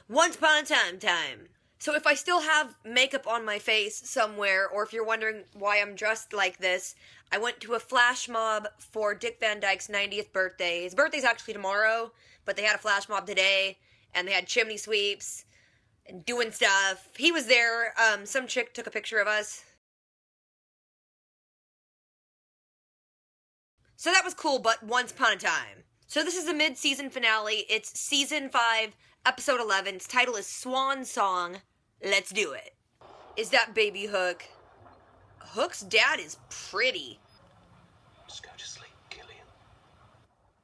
Once upon a time. So if I still have makeup on my face somewhere, or if you're wondering why I'm dressed like this, I went to a flash mob for Dick Van Dyke's 90th birthday. His birthday's actually tomorrow, but they had a flash mob today, and they had chimney sweeps, and doing stuff. He was there, some chick took a picture of us. So that was cool, but once upon a time. So this is the mid-season finale. It's season 5, episode 11. Its title is Swan Song. Let's do it. Is that baby Hook? Hook's dad is pretty. Just go to sleep, Killian.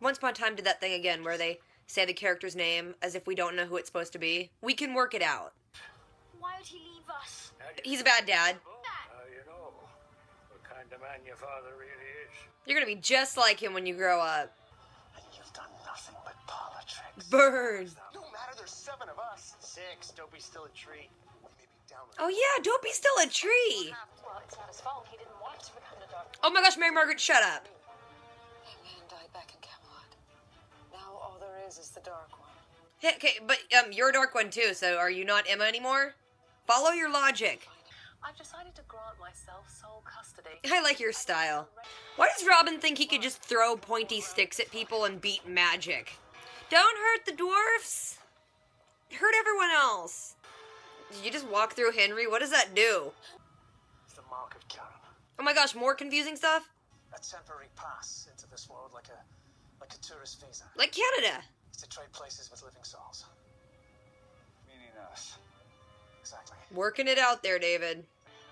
Once Upon a Time did that thing again where they say the character's name as if we don't know who it's supposed to be. We can work it out. Why would he leave us? He's a bad dad. You know what kind of man your father really is. You're gonna be just like him when you grow up. And you've done nothing but parlor tricks. Burn. No matter, there's 7 of us. 6, Dopey's still a tree. Maybe down the Oh yeah, don't be still a tree. Well, it's not his fault. He didn't want to become the dark. Oh my gosh, Mary Margaret, shut up. That man died back in Camelot. Now all there is the Dark One. Hey, okay, but you're a dark one too, so are you not Emma anymore? Follow your logic. I've decided to grant myself sole custody. I like your style. Why does Robin think he could just throw pointy sticks at people and beat magic? Don't hurt the dwarfs. Hurt everyone else. Did you just walk through Henry? What does that do? It's the mark of Karen. Oh my gosh, more confusing stuff? A temporary pass into this world like a tourist visa. Like Canada. It's to trade places with living souls. Meaning us. Exactly. Working it out there, David.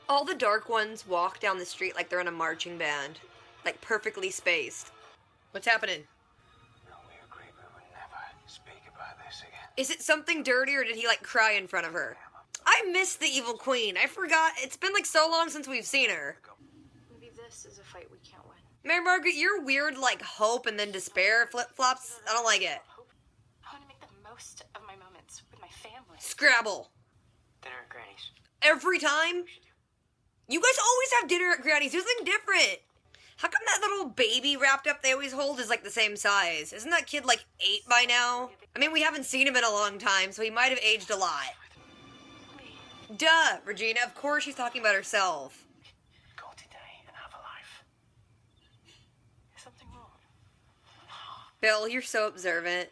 All the Dark Ones walk down the street like they're in a marching band. Like perfectly spaced. What's happening? No, we agreed we would never speak about this again. Is it something dirty or did he like cry in front of her? I miss the Evil Queen. I forgot. It's been like so long since we've seen her. Maybe this is a fight we can't win. Mary Margaret, your weird like hope and then despair flip-flops. I don't like it. I want to make the most of my moments with my family. Scrabble. Dinner at Granny's. Every time? You guys always have dinner at Granny's. Do something different. How come that little baby wrapped up they always hold is like the same size? Isn't that kid like 8 by now? I mean, we haven't seen him in a long time, so he might have aged a lot. Duh, Regina. Of course she's talking about herself. Go today and have a life. Is something wrong? Bill, you're so observant.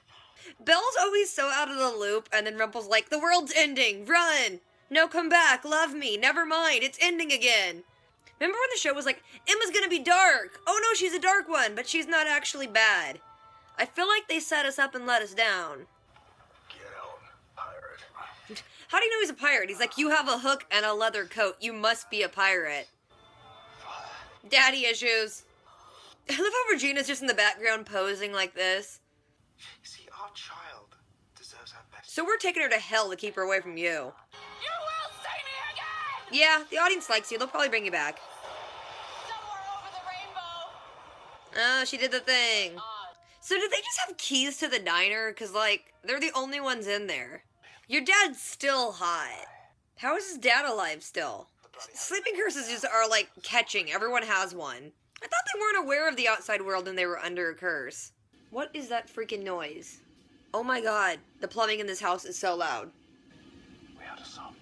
Belle's always so out of the loop, and then Rumple's like, the world's ending, run! No, come back, love me, never mind, it's ending again. Remember when the show was like, Emma's gonna be dark! Oh no, she's a dark one, but she's not actually bad. I feel like they set us up and let us down. Get out, pirate. How do you know he's a pirate? He's like, you have a hook and a leather coat, you must be a pirate. Daddy issues. I love how Regina's just in the background posing like this. See, our child deserves our best. So we're taking her to hell to keep her away from you. You will see me again! Yeah, the audience likes you. They'll probably bring you back. Somewhere over the rainbow. Oh, she did the thing. So did they just have keys to the diner? Because, like, they're the only ones in there. Your dad's still hot. How is his dad alive still? Sleeping curses just are, like, catching. Everyone has one. I thought they weren't aware of the outside world and they were under a curse. What is that freaking noise? Oh my god, the plumbing in this house is so loud. We had a son.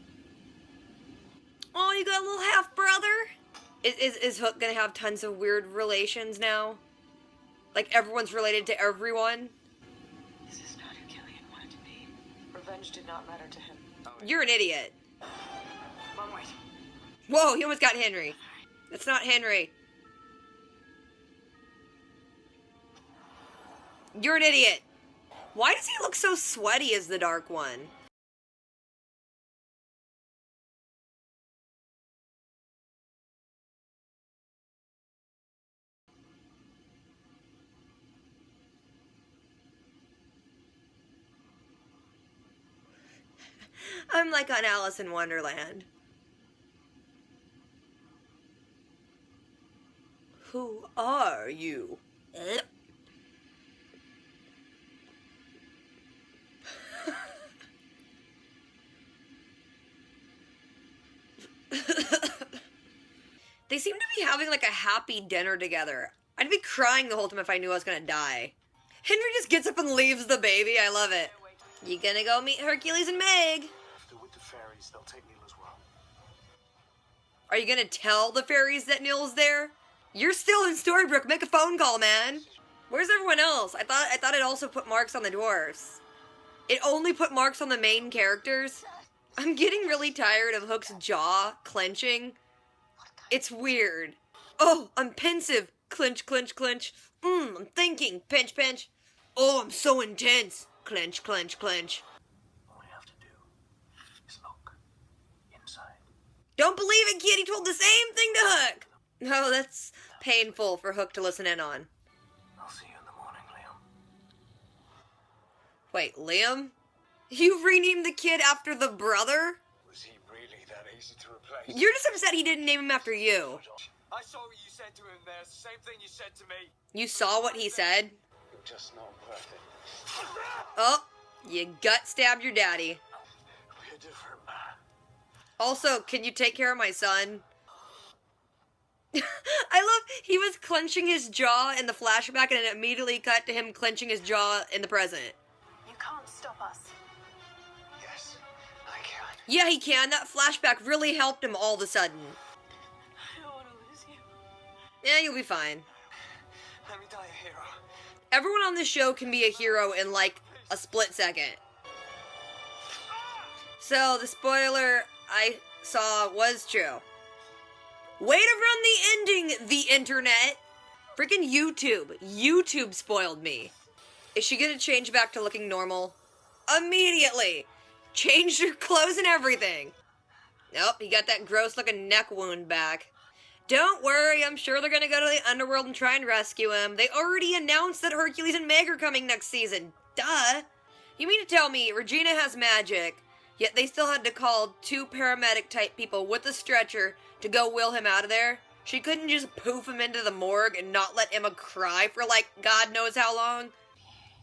Oh, you got a little half-brother? Is Hook gonna have tons of weird relations now? Like, everyone's related to everyone? This is not who Killian wanted to be. Revenge did not matter to him. You're an idiot. Long way. Whoa, he almost got Henry. That's not Henry. You're an idiot. Why does he look so sweaty as the Dark One? I'm like on Alice in Wonderland. Who are you? They seem to be having like a happy dinner together. I'd be crying the whole time if I knew I was gonna die. Henry just gets up and leaves the baby. I love it. You gonna go meet Hercules and Meg? If they're with the fairies, they'll take Neil as well. Are you gonna tell the fairies that Neil's there? You're still in Storybrooke. Make a phone call, man. Where's everyone else? I thought it also put marks on the dwarfs. It only put marks on the main characters. I'm getting really tired of Hook's jaw clenching. It's weird. Oh, I'm pensive. Clench, clench, clench. I'm thinking. Pinch, pinch. Oh, I'm so intense. Clench, clench, clench. All we have to do is look inside. Don't believe it, kid. He told the same thing to Hook. No, that's painful for Hook to listen in on. I'll see you in the morning, Liam. Wait, Liam? You've renamed the kid after the brother? Was he really that easy to replace? You're just upset he didn't name him after you. I saw what you said to him there. It's the same thing you said to me. You saw what he said? You're just not worth it. Oh, you gut stabbed your daddy. We're different, man. Also, can you take care of my son? I love, he was clenching his jaw in the flashback and it immediately cut to him clenching his jaw in the present. You can't stop us. Yes, I can. Yeah, he can. That flashback really helped him all of a sudden. I don't want to lose you. Yeah, you'll be fine. Let me die a hero. Everyone on this show can be a hero in like a split second. So, the spoiler I saw was true. Way to run the ending, the internet! Freaking YouTube. YouTube spoiled me. Is she gonna change back to looking normal? Immediately! Changed her clothes and everything. Nope, he got that gross looking neck wound back. Don't worry, I'm sure they're gonna go to the underworld and try and rescue him. They already announced that Hercules and Meg are coming next season. Duh! You mean to tell me Regina has magic, yet they still had to call 2 paramedic type people with a stretcher to go wheel him out of there? She couldn't just poof him into the morgue and not let Emma cry for like God knows how long? You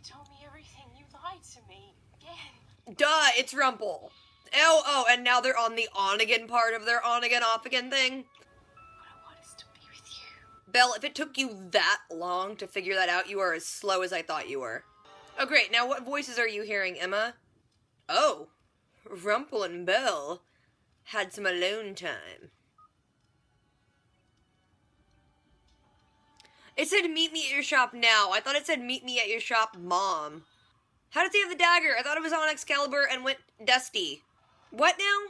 told me everything. You lied to me. Again. Duh, it's Rumple. Oh, and now they're on the on-again part of their on-again, off-again thing? What I want is to be with you. Belle, if it took you that long to figure that out, you are as slow as I thought you were. Oh, great. Now what voices are you hearing, Emma? Oh, Rumple and Belle had some alone time. It said, meet me at your shop now. I thought it said, meet me at your shop, Mom. How did they have the dagger? I thought it was on Excalibur and went dusty. What now?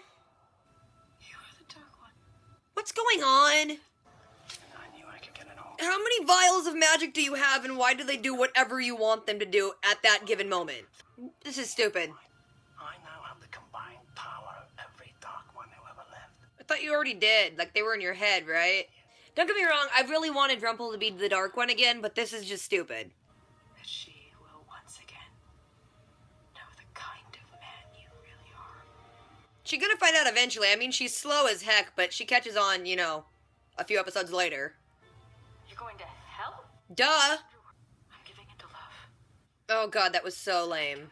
You are the Dark One. What's going on? I knew I could get it all. How many vials of magic do you have, and why do they do whatever you want them to do at that given moment? This is stupid. I now have the combined power of every Dark One who ever lived. I thought you already did. Like, they were in your head, right? Don't get me wrong, I really wanted Rumple to be the Dark One again, but this is just stupid. That she will once again know the kind of man you really are. She's gonna find out eventually. I mean, she's slow as heck, but she catches on, you know, a few episodes later. You're going to hell? Duh! I'm giving it to love. Oh god, that was so lame.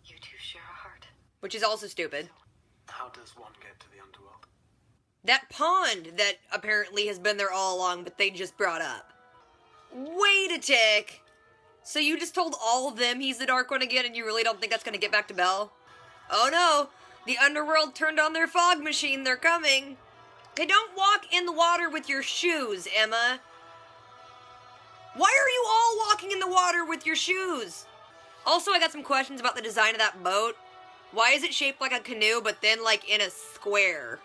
You two share a heart. Which is also stupid. How does one get to the underworld? That pond that apparently has been there all along, but they just brought up. Wait a tick! So you just told all of them he's the Dark One again, and you really don't think that's gonna get back to Belle? Oh no! The underworld turned on their fog machine, they're coming! Okay, don't walk in the water with your shoes, Emma. Why are you all walking in the water with your shoes? Also, I got some questions about the design of that boat. Why is it shaped like a canoe, but then like in a square?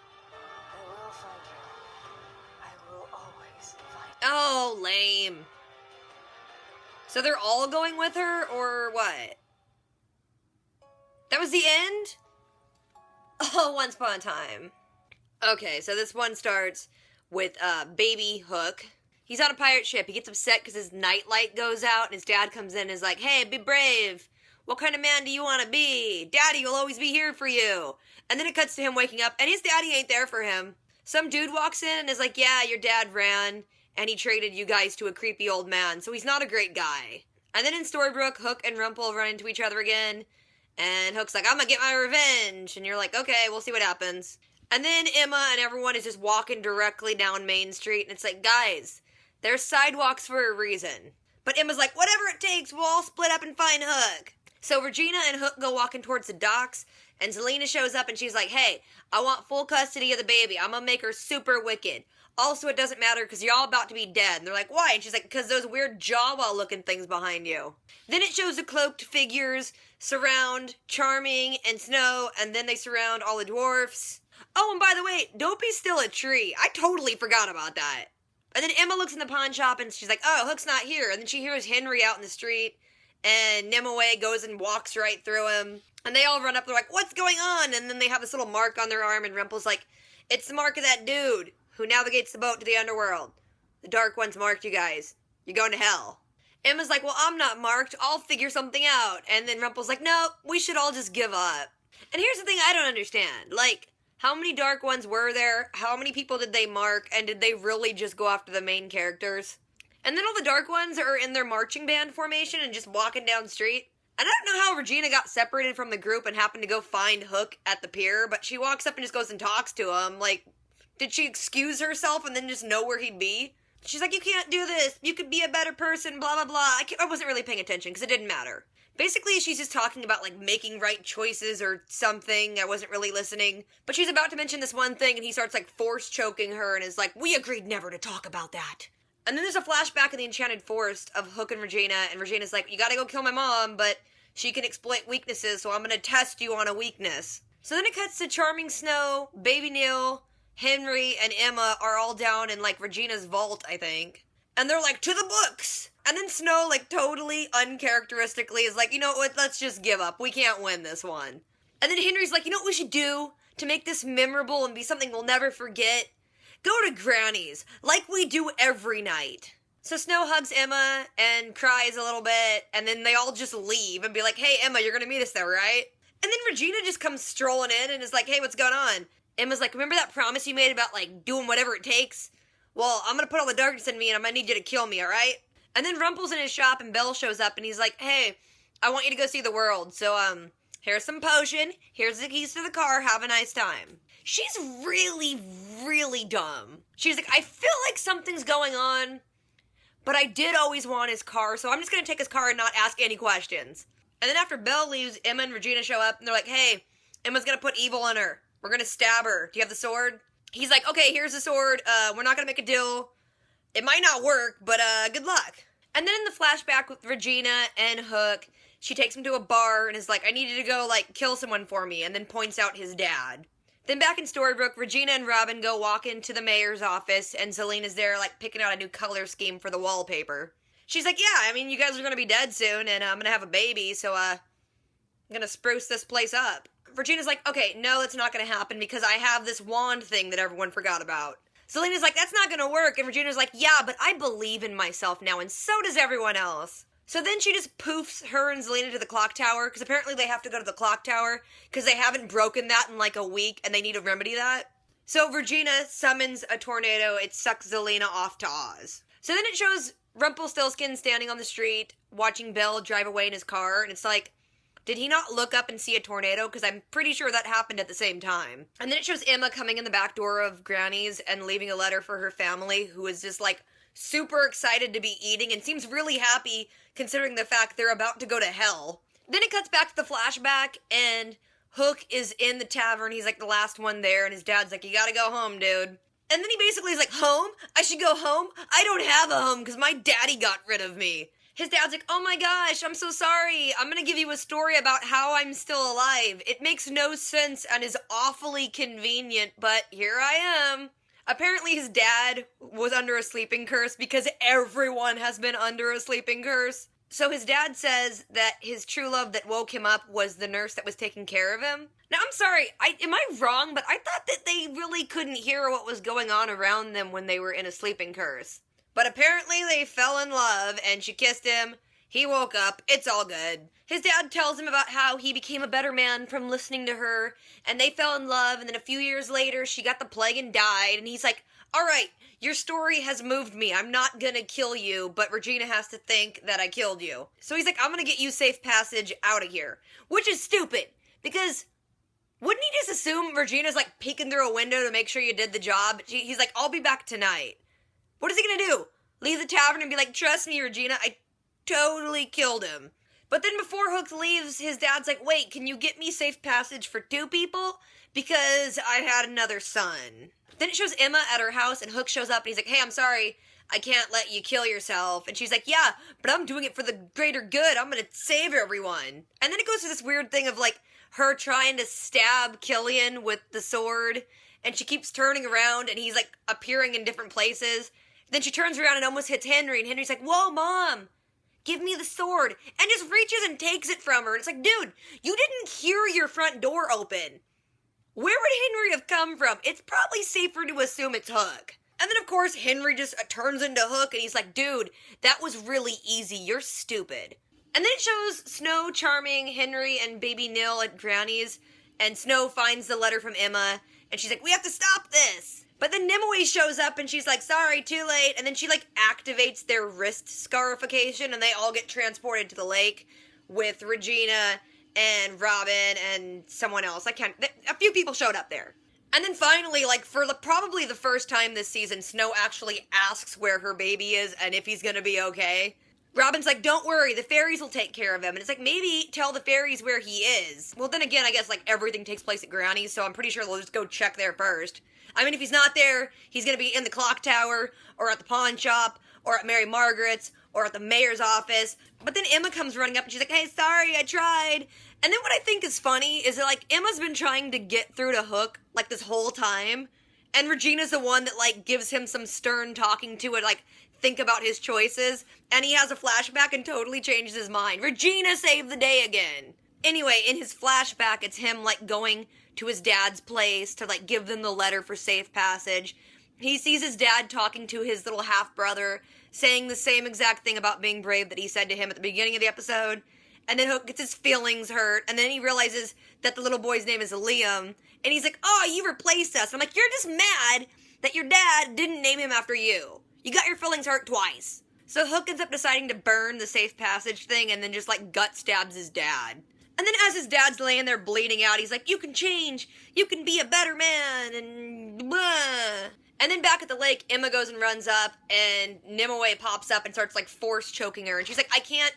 I will find you. I will always find you. Oh, lame. So they're all going with her, or what? That was the end? Oh, Once Upon a Time. Okay, so this one starts with baby Hook. He's on a pirate ship. He gets upset because his nightlight goes out, and his dad comes in and is like, hey, be brave. What kind of man do you want to be? Daddy will always be here for you. And then it cuts to him waking up, and his daddy ain't there for him. Some dude walks in and is like, yeah, your dad ran, and he traded you guys to a creepy old man, so he's not a great guy. And then in Storybrooke, Hook and Rumple run into each other again, and Hook's like, I'm gonna get my revenge. And you're like, okay, we'll see what happens. And then Emma and everyone is just walking directly down Main Street, and it's like, guys, there's sidewalks for a reason. But Emma's like, whatever it takes, we'll all split up and find Hook. So Regina and Hook go walking towards the docks, and Zelina shows up and she's like, hey, I want full custody of the baby. I'm gonna make her super wicked. Also, it doesn't matter because you're all about to be dead. And they're like, why? And she's like, because those weird Jawa-looking things behind you. Then it shows the cloaked figures surround Charming and Snow, and then they surround all the dwarfs. Oh, and by the way, Dopey's still a tree. I totally forgot about that. And then Emma looks in the pawn shop and she's like, oh, Hook's not here. And then she hears Henry out in the street, and Nimue goes and walks right through him. And they all run up, they're like, what's going on? And then they have this little mark on their arm, and Rumple's like, it's the mark of that dude who navigates the boat to the underworld. The Dark One's marked you guys. You're going to hell. Emma's like, well, I'm not marked. I'll figure something out. And then Rumple's like, no, we should all just give up. And here's the thing I don't understand. Like, how many Dark Ones were there? How many people did they mark? And did they really just go after the main characters? And then all the Dark Ones are in their marching band formation and just walking down the street. And I don't know how Regina got separated from the group and happened to go find Hook at the pier, but she walks up and just goes and talks to him. Like, did she excuse herself and then just know where he'd be? She's like, you can't do this. You could be a better person, blah, blah, blah. I wasn't really paying attention because it didn't matter. Basically, she's just talking about, like, making right choices or something. I wasn't really listening. But she's about to mention this one thing, and he starts, like, force choking her and is like, we agreed never to talk about that. And then there's a flashback in the Enchanted Forest of Hook and Regina's like, you gotta go kill my mom, but she can exploit weaknesses, so I'm gonna test you on a weakness. So then it cuts to Charming Snow, Baby Neil, Henry, and Emma are all down in, like, Regina's vault, I think. And they're like, to the books! And then Snow, like, totally uncharacteristically is like, you know what, let's just give up. We can't win this one. And then Henry's like, you know what we should do to make this memorable and be something we'll never forget? Go to Granny's, like we do every night. So Snow hugs Emma and cries a little bit, and then they all just leave and be like, hey, Emma, you're gonna meet us there, right? And then Regina just comes strolling in and is like, hey, what's going on? Emma's like, remember that promise you made about, like, doing whatever it takes? Well, I'm gonna put all the darkness in me and I'm gonna need you to kill me, alright? And then Rumple's in his shop and Belle shows up and he's like, hey, I want you to go see the world. So, here's some potion, here's the keys to the car, have a nice time. She's really, really dumb. She's like, I feel like something's going on, but I did always want his car, so I'm just gonna take his car and not ask any questions. And then after Belle leaves, Emma and Regina show up and they're like, hey, Emma's gonna put evil in her. We're gonna stab her. Do you have the sword? He's like, okay, here's the sword. We're not gonna make a deal. It might not work, but good luck. And then in the flashback with Regina and Hook, she takes him to a bar and is like, I need you to go, like, kill someone for me, and then points out his dad. Then back in Storybrooke, Regina and Robin go walk into the mayor's office, and Selena's there, like, picking out a new color scheme for the wallpaper. She's like, yeah, I mean, you guys are gonna be dead soon, and I'm gonna have a baby, so, I'm gonna spruce this place up. Regina's like, okay, no, that's not gonna happen because I have this wand thing that everyone forgot about. Selena's like, that's not gonna work, and Regina's like, yeah, but I believe in myself now, and so does everyone else. So then she just poofs her and Zelina to the clock tower, because apparently they have to go to the clock tower, because they haven't broken that in like a week, and they need to remedy that. So Regina summons a tornado, it sucks Zelina off to Oz. So then it shows Rumpelstiltskin standing on the street, watching Belle drive away in his car, and it's like, did he not look up and see a tornado? Because I'm pretty sure that happened at the same time. And then it shows Emma coming in the back door of Granny's and leaving a letter for her family, who is just like super excited to be eating and seems really happy considering the fact they're about to go to hell. Then it cuts back to the flashback and Hook is in the tavern. He's like the last one there and his dad's like, you gotta go home, dude. And then he basically is like, home? I should go home? I don't have a home because my daddy got rid of me. His dad's like, oh my gosh, I'm so sorry. I'm gonna give you a story about how I'm still alive. It makes no sense and is awfully convenient, but here I am. Apparently his dad was under a sleeping curse because everyone has been under a sleeping curse. So his dad says that his true love that woke him up was the nurse that was taking care of him. Now, I'm sorry, am I wrong? But I thought that they really couldn't hear what was going on around them when they were in a sleeping curse. But apparently they fell in love, and she kissed him. He woke up. It's all good. His dad tells him about how he became a better man from listening to her, and they fell in love, and then a few years later, she got the plague and died, and he's like, all right, your story has moved me. I'm not gonna kill you, but Regina has to think that I killed you. So he's like, I'm gonna get you safe passage out of here. Which is stupid, because wouldn't he just assume Regina's, like, peeking through a window to make sure you did the job? He's like, I'll be back tonight. What is he gonna do? Leave the tavern and be like, trust me, Regina, I totally killed him. But then before Hook leaves, his dad's like, wait, can you get me safe passage for 2 people? Because I had another son. Then it shows Emma at her house, and Hook shows up, and he's like, hey, I'm sorry, I can't let you kill yourself. And she's like, yeah, but I'm doing it for the greater good. I'm gonna save everyone. And then it goes to this weird thing of, like, her trying to stab Killian with the sword, and she keeps turning around, and he's, like, appearing in different places. Then she turns around and almost hits Henry, and Henry's like, whoa, Mom, give me the sword, and just reaches and takes it from her. And it's like, dude, you didn't hear your front door open. Where would Henry have come from? It's probably safer to assume it's Hook. And then, of course, Henry just turns into Hook, and he's like, dude, that was really easy. You're stupid. And then it shows Snow charming Henry and baby Nil at Granny's, and Snow finds the letter from Emma, and she's like, we have to stop this. But then Nimue shows up, and she's like, sorry, too late. And then she, like, activates their wrist scarification, and they all get transported to the lake with Regina and Robin and someone else. A few people showed up there. And then finally, like, for probably the first time this season, Snow actually asks where her baby is and if he's gonna be okay. Robin's like, don't worry, the fairies will take care of him. And it's like, maybe tell the fairies where he is. Well, then again, I guess, like, everything takes place at Granny's, so I'm pretty sure they'll just go check there first. I mean, if he's not there, he's gonna be in the clock tower, or at the pawn shop, or at Mary Margaret's, or at the mayor's office. But then Emma comes running up, and she's like, hey, sorry, I tried. And then what I think is funny is that, like, Emma's been trying to get through to Hook, like, this whole time. And Regina's the one that, like, gives him some stern talking to, and, like, think about his choices. And he has a flashback and totally changes his mind. Regina saved the day again. Anyway, in his flashback, it's him, like, going to his dad's place to, like, give them the letter for safe passage. He sees his dad talking to his little half-brother, saying the same exact thing about being brave that he said to him at the beginning of the episode. And then Hook gets his feelings hurt, and then he realizes that the little boy's name is Liam, and he's like, oh, you replaced us. I'm like, you're just mad that your dad didn't name him after you. You got your feelings hurt twice. So Hook ends up deciding to burn the safe passage thing, and then just, like, gut stabs his dad. And then as his dad's laying there bleeding out, he's like, you can change, you can be a better man, and blah. And then back at the lake, Emma goes and runs up, and Nimue pops up and starts, like, force choking her, and she's like, I can't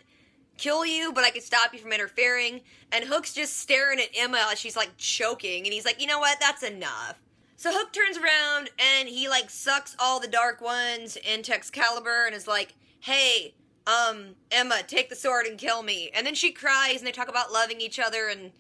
kill you, but I can stop you from interfering. And Hook's just staring at Emma as she's, like, choking, and he's like, you know what, that's enough. So Hook turns around, and he, like, sucks all the Dark Ones into Excalibur, and is like, hey, Emma, take the sword and kill me. And then she cries, and they talk about loving each other, and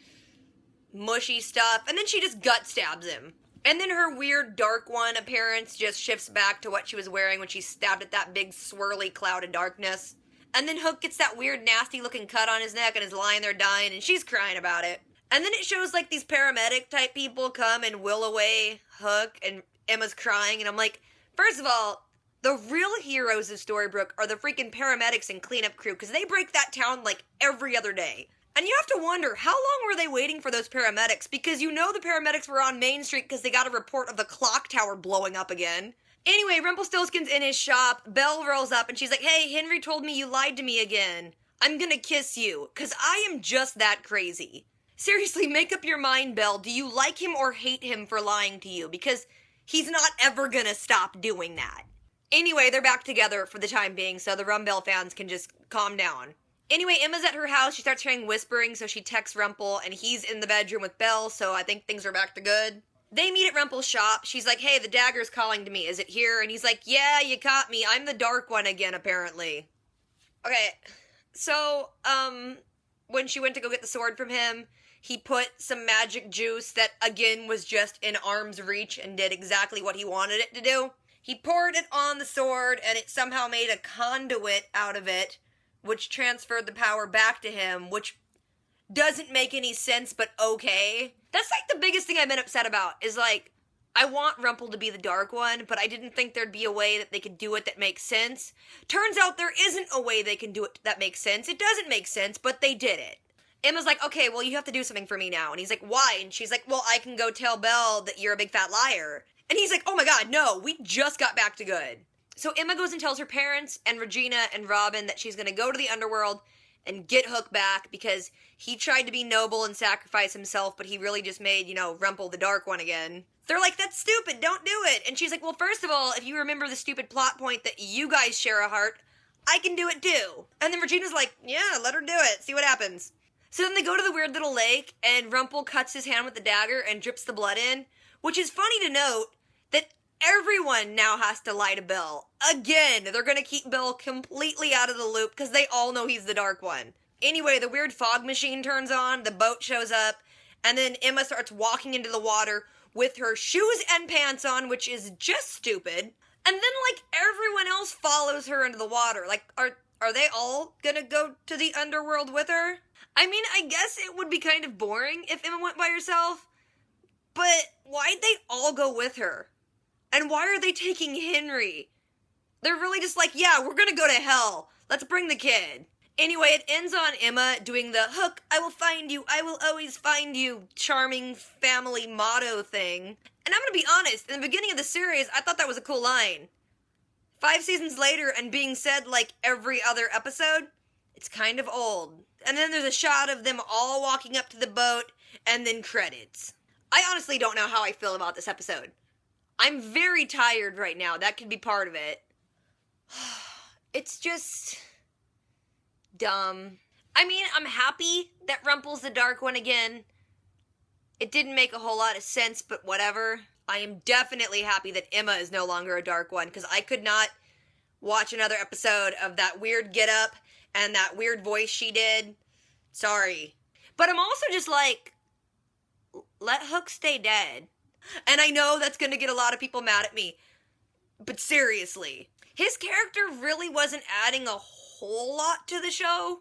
mushy stuff, and then she just gut stabs him. And then her weird Dark One appearance just shifts back to what she was wearing when she stabbed at that big swirly cloud of darkness. And then Hook gets that weird nasty looking cut on his neck and is lying there dying, and she's crying about it. And then it shows, like, these paramedic type people come and will away Hook, and Emma's crying, and I'm like, first of all, the real heroes of Storybrooke are the freaking paramedics and cleanup crew, because they break that town, like, every other day. And you have to wonder, how long were they waiting for those paramedics? Because you know the paramedics were on Main Street because they got a report of the clock tower blowing up again. Anyway, Rumpelstiltskin's in his shop. Belle rolls up and she's like, hey, Henry told me you lied to me again. I'm gonna kiss you, because I am just that crazy. Seriously, make up your mind, Belle. Do you like him or hate him for lying to you? Because he's not ever gonna stop doing that. Anyway, they're back together for the time being, so the Rumbell fans can just calm down. Anyway, Emma's at her house. She starts hearing whispering, so she texts Rumple, and he's in the bedroom with Belle, so I think things are back to good. They meet at Rumple's shop. She's like, hey, the dagger's calling to me. Is it here? And he's like, yeah, you caught me. I'm the Dark One again, apparently. Okay, so, when she went to go get the sword from him, he put some magic juice that, again, was just in arm's reach and did exactly what he wanted it to do. He poured it on the sword, and it somehow made a conduit out of it, which transferred the power back to him, which doesn't make any sense, but okay. That's, like, the biggest thing I've been upset about, is, like, I want Rumple to be the Dark One, but I didn't think there'd be a way that they could do it that makes sense. Turns out there isn't a way they can do it that makes sense. It doesn't make sense, but they did it. Emma's like, okay, well, you have to do something for me now. And he's like, why? And she's like, well, I can go tell Belle that you're a big fat liar. And he's like, oh my god, no, we just got back to good. So Emma goes and tells her parents and Regina and Robin that she's going to go to the underworld and get Hook back because he tried to be noble and sacrifice himself, but he really just made, Rumple the Dark One again. They're like, that's stupid, don't do it. And she's like, well, first of all, if you remember the stupid plot point that you guys share a heart, I can do it too. And then Regina's like, yeah, let her do it. See what happens. So then they go to the weird little lake, and Rumpel cuts his hand with the dagger and drips the blood in, which is funny to note that everyone now has to lie to Bill. Again, they're gonna keep Bill completely out of the loop because they all know he's the Dark One. Anyway, the weird fog machine turns on, the boat shows up, and then Emma starts walking into the water with her shoes and pants on, which is just stupid. And then, like, everyone else follows her into the water. Like, are they all gonna go to the underworld with her? I mean, I guess it would be kind of boring if Emma went by herself, but why'd they all go with her? And why are they taking Henry? They're really just like, yeah, we're gonna go to hell. Let's bring the kid. Anyway, it ends on Emma doing the hook, I will find you, I will always find you, charming family motto thing. And I'm gonna be honest, in the beginning of the series, I thought that was a cool line. 5 seasons later, and being said like every other episode, it's kind of old. And then there's a shot of them all walking up to the boat, and then credits. I honestly don't know how I feel about this episode. I'm very tired right now, that could be part of it. It's just dumb. I mean, I'm happy that Rumpel's the Dark One again. It didn't make a whole lot of sense, but whatever. I am definitely happy that Emma is no longer a Dark One, because I could not watch another episode of that weird get-up and that weird voice she did. Sorry. But I'm also just like, let Hook stay dead. And I know that's going to get a lot of people mad at me, but seriously. His character really wasn't adding a whole lot to the show,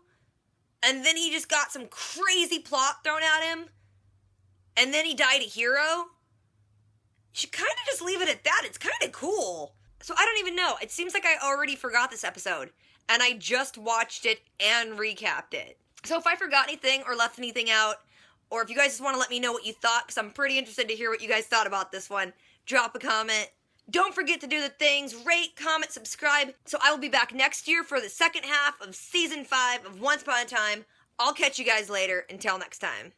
and then he just got some crazy plot thrown at him, and then he died a hero. You should kind of just leave it at that. It's kind of cool. So I don't even know. It seems like I already forgot this episode, and I just watched it and recapped it. So if I forgot anything or left anything out, or if you guys just want to let me know what you thought, because I'm pretty interested to hear what you guys thought about this one, drop a comment. Don't forget to do the things, rate, comment, subscribe. So I will be back next year for the second half of Season 5 of Once Upon a Time. I'll catch you guys later. Until next time.